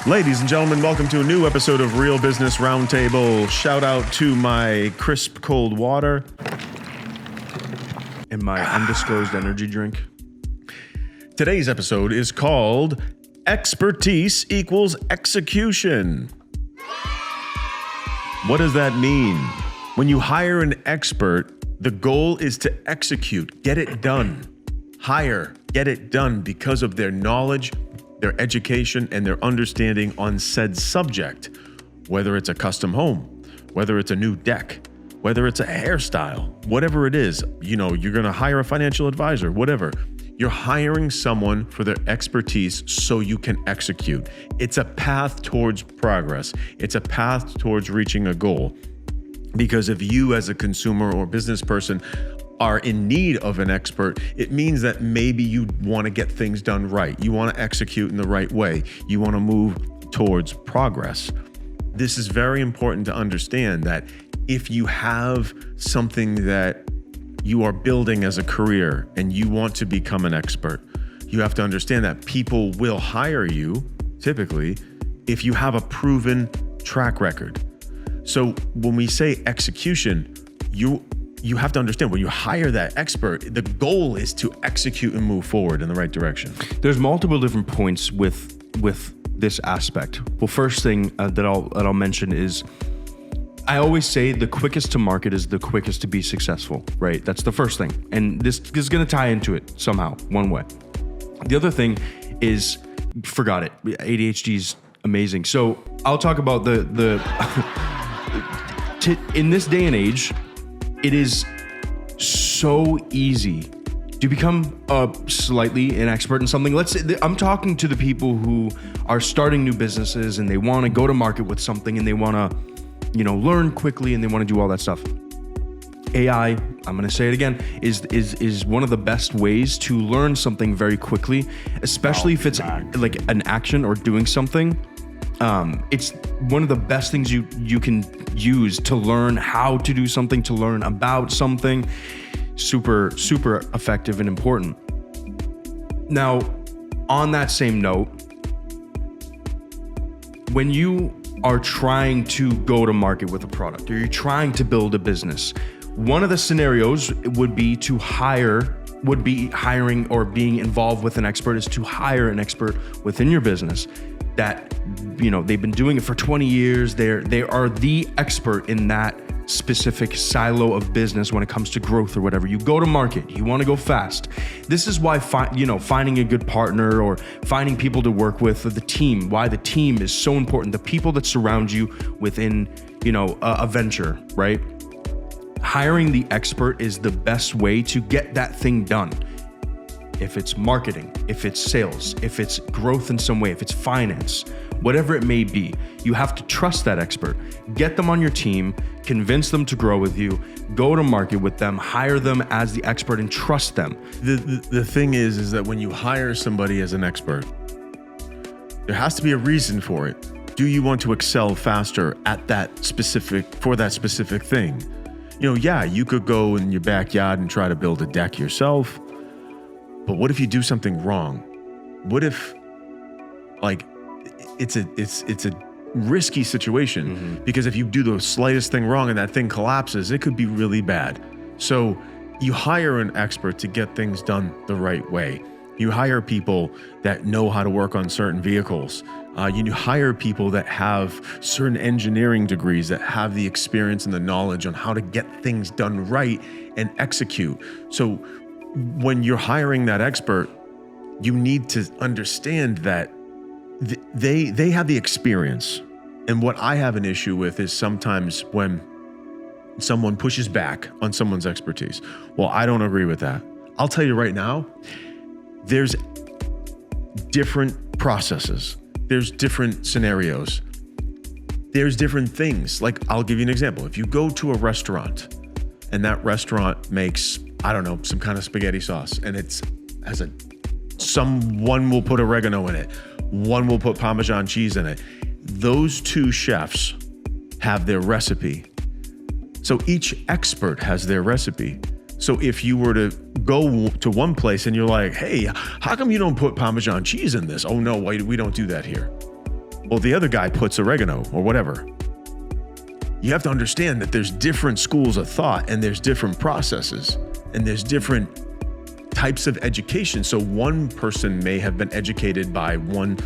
Ladies and gentlemen, welcome to a new episode of Real Business Roundtable. Shout out to my crisp cold water and my undisclosed energy drink. Today's episode is called Expertise Equals Execution. What does that mean? When you hire an expert, the goal is to execute, get it done. Hire, get it done because of their knowledge, their education, and their understanding on said subject. Whether it's a custom home, whether it's a new deck, whether it's a hairstyle, whatever it is, you're gonna hire a financial advisor, whatever. You're hiring someone for their expertise so you can execute. It's a path towards progress. It's a path towards reaching a goal. Because if you as a consumer or business person are in need of an expert, it means that maybe you want to get things done right. You want to execute in the right way. You want to move towards progress. This is very important to understand that if you have something that you are building as a career and you want to become an expert, you have to understand that people will hire you, typically, if you have a proven track record. So when we say execution, you have to understand when you hire that expert, the goal is to execute and move forward in the right direction. There's multiple different points with this aspect. Well, first thing that I'll mention is I always say the quickest to market is the quickest to be successful, right? That's the first thing. And this is going to tie into it somehow, one way. The other thing is, forgot it. ADHD is amazing. So I'll talk about in this day and age, it is so easy to become slightly an expert in something. Let's say I'm talking to the people who are starting new businesses and they want to go to market with something and they want to, learn quickly and they want to do all that stuff. AI, I'm going to say it again, is one of the best ways to learn something very quickly, especially if it's like an action or doing something. It's one of the best things you can use to learn how to do something, to learn about something. Super, super effective and important. Now, on that same note, when you are trying to go to market with a product or you're trying to build a business, one of the scenarios would be hiring or being involved with an expert is to hire an expert within your business that, they've been doing it for 20 years. They are the expert in that specific silo of business when it comes to growth or whatever. You go to market, you want to go fast. This is why, finding a good partner or finding people to work with, or the team, why the team is so important. The people that surround you within, a venture, right? Hiring the expert is the best way to get that thing done. If it's marketing, if it's sales, if it's growth in some way, if it's finance, whatever it may be, you have to trust that expert. Get them on your team, convince them to grow with you, go to market with them, hire them as the expert and trust them. The thing is that when you hire somebody as an expert, there has to be a reason for it. Do you want to excel faster at for that specific thing? You could go in your backyard and try to build a deck yourself. But what if you do something wrong? What if, it's a risky situation, mm-hmm. because if you do the slightest thing wrong and that thing collapses, it could be really bad. So you hire an expert to get things done the right way. You hire people that know how to work on certain vehicles. You hire people that have certain engineering degrees, that have the experience and the knowledge on how to get things done right and execute. So when you're hiring that expert, you need to understand that they have the experience. And what I have an issue with is sometimes when someone pushes back on someone's expertise. Well, I don't agree with that. I'll tell you right now, there's different processes. There's different scenarios. There's different things. Like, I'll give you an example. If you go to a restaurant and that restaurant makes, some kind of spaghetti sauce, and someone will put oregano in it, one will put Parmesan cheese in it. Those two chefs have their recipe. So each expert has their recipe. So if you were to go to one place and you're like, hey, how come you don't put Parmesan cheese in this? Oh no, we don't do that here. Well, the other guy puts oregano or whatever. You have to understand that there's different schools of thought and there's different processes and there's different types of education. So one person may have been educated by one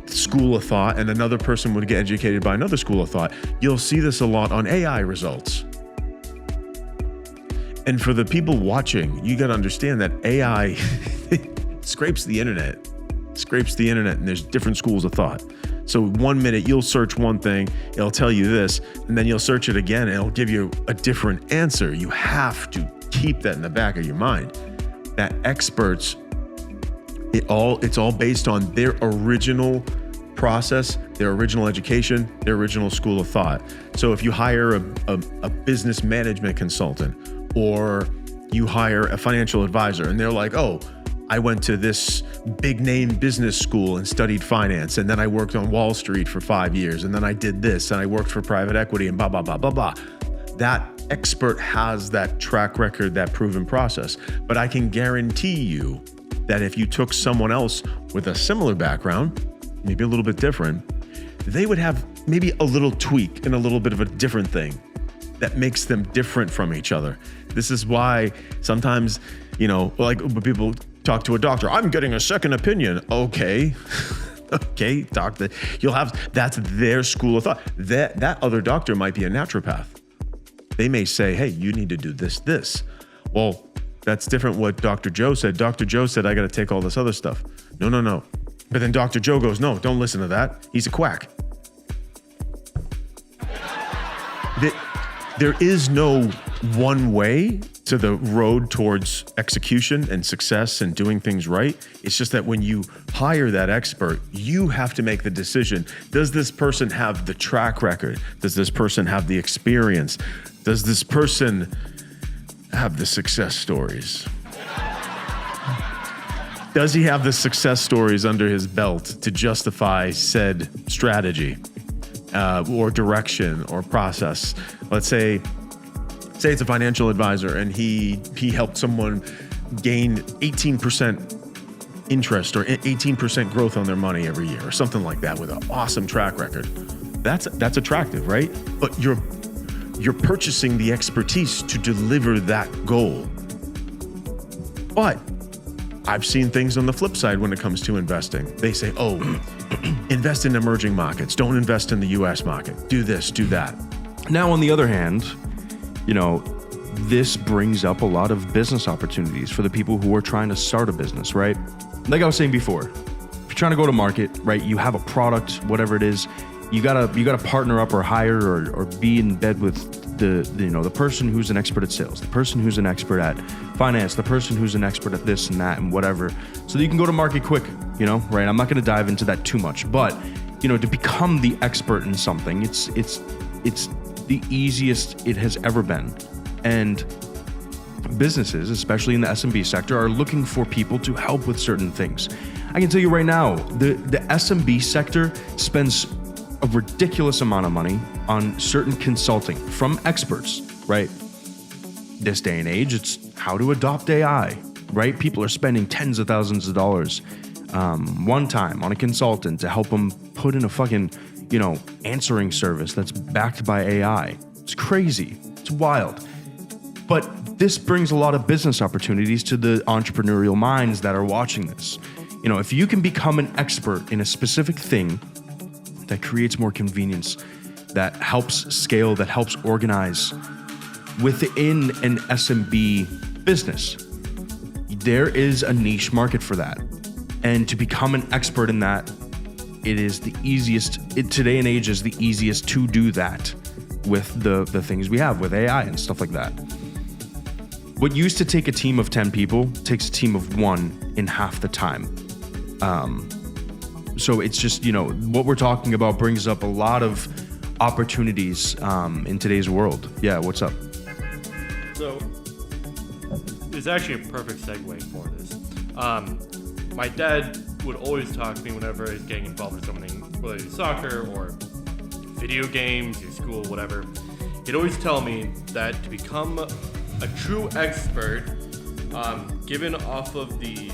school of thought and another person would get educated by another school of thought. You'll see this a lot on AI results. And for the people watching, you got to understand that AI scrapes the internet, and there's different schools of thought. So 1 minute you'll search one thing, it'll tell you this, and then you'll search it again and it'll give you a different answer. You have to keep that in the back of your mind. That experts, it's all based on their original process, their original education, their original school of thought. So if you hire a business management consultant or you hire a financial advisor and they're like, oh, I went to this big name business school and studied finance, and then I worked on Wall Street for 5 years, and then I did this, and I worked for private equity and blah, blah, blah, blah, blah. That expert has that track record, that proven process. But I can guarantee you that if you took someone else with a similar background, maybe a little bit different, they would have maybe a little tweak and a little bit of a different thing that makes them different from each other. This is why sometimes, like when people talk to a doctor, I'm getting a second opinion. Okay. Okay, doctor. That's their school of thought. That other doctor might be a naturopath. They may say, hey, you need to do this. Well, that's different what Dr. Joe said. Dr. Joe said, I got to take all this other stuff. No. But then Dr. Joe goes, no, don't listen to that. He's a quack. There is no one way to the road towards execution and success and doing things right. It's just that when you hire that expert, you have to make the decision. Does this person have the track record? Does this person have the experience? Does this person have the success stories? Does he have the success stories under his belt to justify said strategy or direction or process? Let's say it's a financial advisor and he helped someone gain 18% interest or 18% growth on their money every year or something like that with an awesome track record. That's attractive, right? But you're purchasing the expertise to deliver that goal. But I've seen things on the flip side when it comes to investing. They say, oh, invest in emerging markets. Don't invest in the US market. Do this, do that. Now, on the other hand, this brings up a lot of business opportunities for the people who are trying to start a business, right? Like I was saying before, if you're trying to go to market, right, you have a product, whatever it is, you gotta partner up or hire or be in bed with the person who's an expert at sales, the person who's an expert at finance, the person who's an expert at this and that and whatever, so that you can go to market quick, right? I'm not gonna dive into that too much, but to become the expert in something, it's the easiest it has ever been. And businesses, especially in the SMB sector, are looking for people to help with certain things. I can tell you right now, the SMB sector spends a ridiculous amount of money on certain consulting from experts, right? This day and age, it's how to adopt AI, right? People are spending tens of thousands of dollars one time on a consultant to help them put in a fucking, answering service that's backed by AI. It's crazy. It's wild. But this brings a lot of business opportunities to the entrepreneurial minds that are watching this. If you can become an expert in a specific thing that creates more convenience, that helps scale, that helps organize within an SMB business, there is a niche market for that. And to become an expert in that, it is the easiest, today and age is the easiest to do that with the things we have with AI and stuff like that. What used to take a team of 10 people takes a team of 1 in half the time. So it's just, what we're talking about brings up a lot of opportunities in today's world. Yeah, what's up? So it's actually a perfect segue for this. My dad would always talk to me whenever I was getting involved with something related to soccer or video games, your school, whatever. He'd always tell me that to become a true expert, given off of the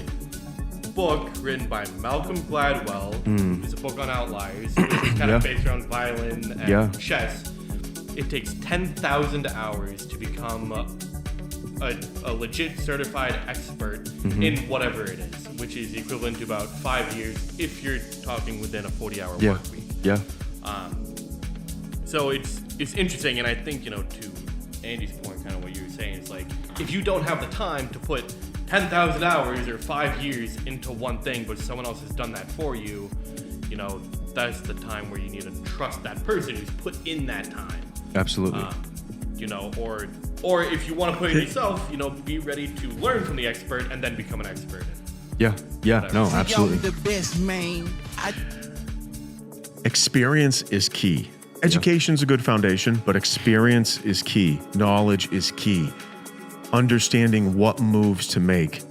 book written by Malcolm Gladwell. It's a book on outliers, which is kind of based around violin and chess. It takes 10,000 hours to become a legit certified expert in whatever it is, which is equivalent to about 5 years if you're talking within a 40-hour work week. Yeah. So it's interesting, and I think, to Andy's point, kind of what you were saying, it's like, if you don't have the time to put 10,000 hours or 5 years into one thing, but someone else has done that for you, that's the time where you need to trust that person who's put in that time. Absolutely. Or if you want to put it yourself, be ready to learn from the expert and then become an expert. Yeah. No, See, absolutely. y'all the best, man. Experience is key. Education's a good foundation, but experience is key. Knowledge is key. Understanding what moves to make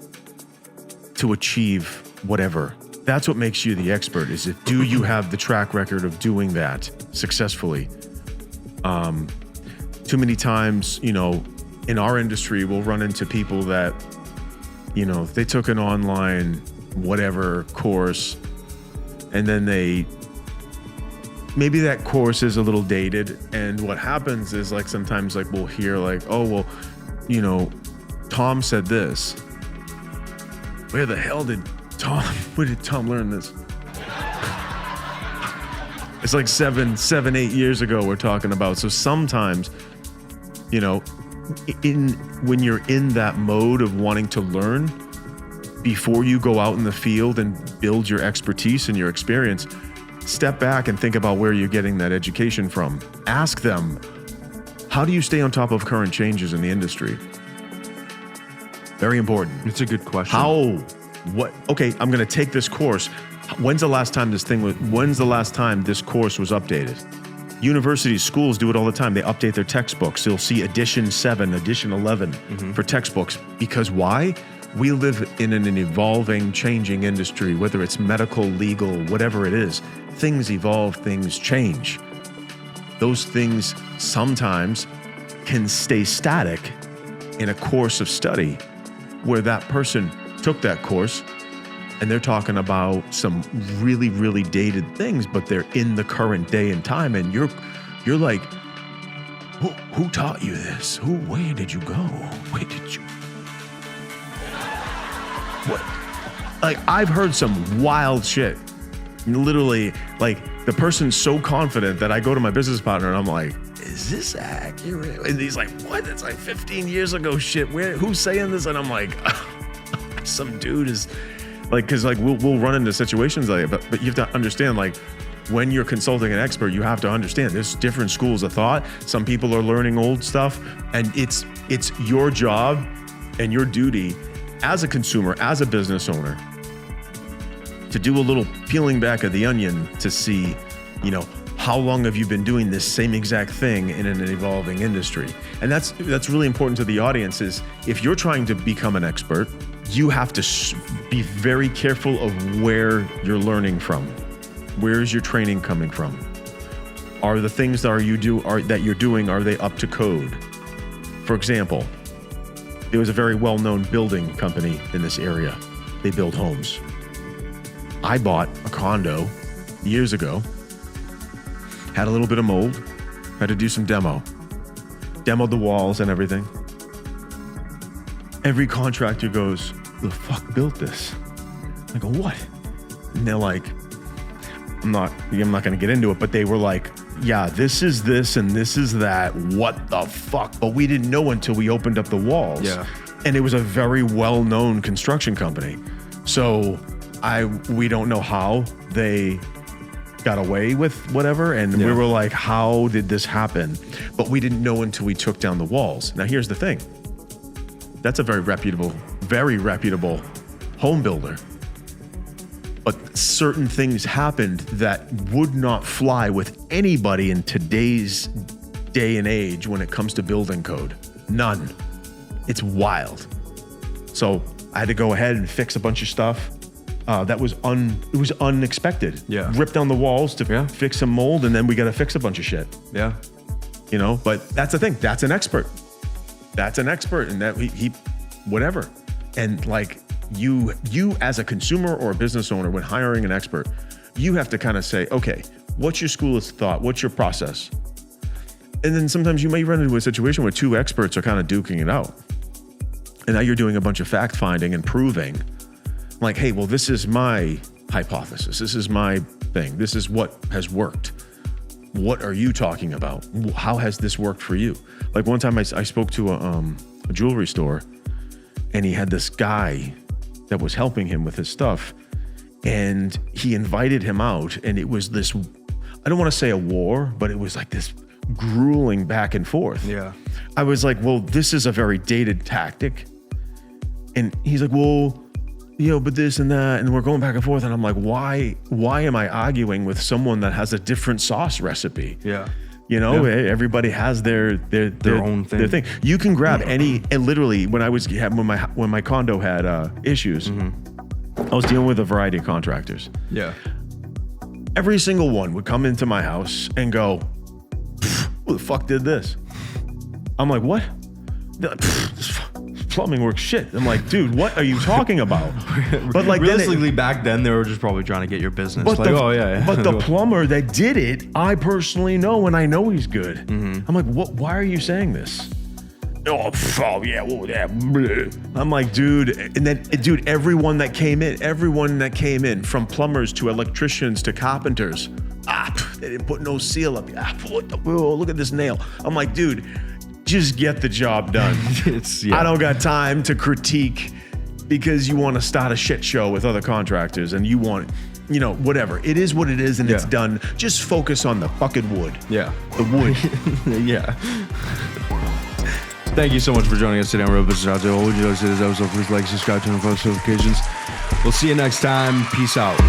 to achieve whatever. That's what makes you the expert, is do you have the track record of doing that successfully? Too many times, in our industry, we'll run into people that, they took an online whatever course, and then maybe that course is a little dated, and what happens is sometimes we'll hear oh, well, Tom said this. Where the hell did Tom learn this? It's 7, 8 years ago we're talking about. So sometimes, when you're in that mode of wanting to learn, before you go out in the field and build your expertise and your experience, step back and think about where you're getting that education from. Ask them, how do you stay on top of current changes in the industry? Very important. It's a good question. Okay, I'm going to take this course. When's the last time this course was updated? Universities, schools do it all the time. They update their textbooks. You'll see edition 7, edition 11 for textbooks. Because why? We live in an evolving, changing industry, whether it's medical, legal, whatever it is. Things evolve, things change. Those things sometimes can stay static in a course of study where that person took that course and they're talking about some really, really dated things, but they're in the current day and time. And you're like, who taught you this? Where did you go? What? I've heard some wild shit. Literally, the person's so confident that I go to my business partner and I'm like, is this accurate? And he's like, what? That's 15 years ago shit. Who's saying this? And I'm like, some dude is because we'll run into situations like that, but you have to understand, when you're consulting an expert, you have to understand there's different schools of thought. Some people are learning old stuff, and it's your job and your duty as a consumer, as a business owner, to do a little peeling back of the onion to see, how long have you been doing this same exact thing in an evolving industry? And that's really important to the audience, is if you're trying to become an expert, you have to be very careful of where you're learning from. Where is your training coming from? Are the things that you're doing, are they up to code? For example, there was a very well-known building company in this area. They build homes. I bought a condo years ago, had a little bit of mold, had to do some demoed the walls and everything. Every contractor goes, who the fuck built this? I go, what? And they're like, I'm not going to get into it, but they were like, yeah, this is this and this is that. What the fuck? But we didn't know until we opened up the walls. Yeah. And it was a very well-known construction company. So we don't know how they got away with whatever. And we were like, how did this happen? But we didn't know until we took down the walls. Now, here's the thing. That's a very reputable home builder. But certain things happened that would not fly with anybody in today's day and age when it comes to building code. None. It's wild. So I had to go ahead and fix a bunch of stuff. It was unexpected. Yeah. Rip down the walls to fix some mold, and then we got to fix a bunch of shit. Yeah. But that's the thing. That's an expert. And that he whatever. And you as a consumer or a business owner, when hiring an expert, you have to kind of say, okay, what's your school of thought? What's your process? And then sometimes you may run into a situation where two experts are kind of duking it out. And now you're doing a bunch of fact finding and proving like, hey, well, this is my hypothesis. This is my thing. This is what has worked. What are you talking about? How has this worked for you? Like one time I spoke to a jewelry store, and he had this guy that was helping him with his stuff, and he invited him out, and it was this, I don't want to say a war, but it was like this grueling back and forth. Yeah. I was like, well, this is a very dated tactic. And he's like, well, but this and that, and we're going back and forth. And I'm like, why am I arguing with someone that has a different sauce recipe? Yeah. Everybody has their own thing. Their thing. You can grab any, and literally when my condo had issues, I was dealing with a variety of contractors. Yeah. Every single one would come into my house and go, who the fuck did this? I'm like, what? They're like, this plumbing works shit. I'm like, dude, what are you talking about? But like, realistically, back then they were just probably trying to get your business. But like, yeah. But the plumber that did it, I personally know, and I know he's good. I'm like, what? Why are you saying this? Oh yeah, I'm like, dude, and then, dude, everyone that came in, from plumbers to electricians to carpenters, they didn't put no seal up. Look at this nail. I'm like, dude, just get the job done. I don't got time to critique because you want to start a shit show with other contractors and you want, whatever. It is what it is, and it's done. Just focus on the fucking wood. Yeah. The wood. Yeah. Thank you so much for joining us today on Real Business Roundtable. Would you like to see this episode? Please like, subscribe, turn on post notifications. We'll see you next time. Peace out.